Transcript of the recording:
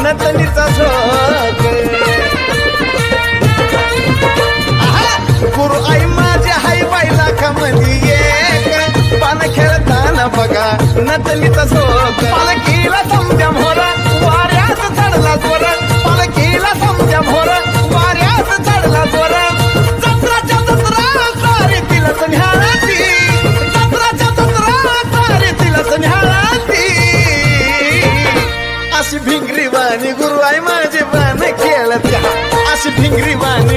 नतनीचा झोक गुरु आई माझी हाय बाईला कमली एक पान खेळताना बघा नतनीचा झोक पालखीला समजा मोर वाऱ्यात चढला जोर पालखीला समजा मोर वाऱ्यात चढला जोर जत्राच्या जत्रा सारी तिला न्याहाळती जत्राच्या जत्रा सारी तिला न्याहाळती अशी भिंगरी वाणी गुरु आई माझी बाण खेळत्या अशी भिंगरी वाणी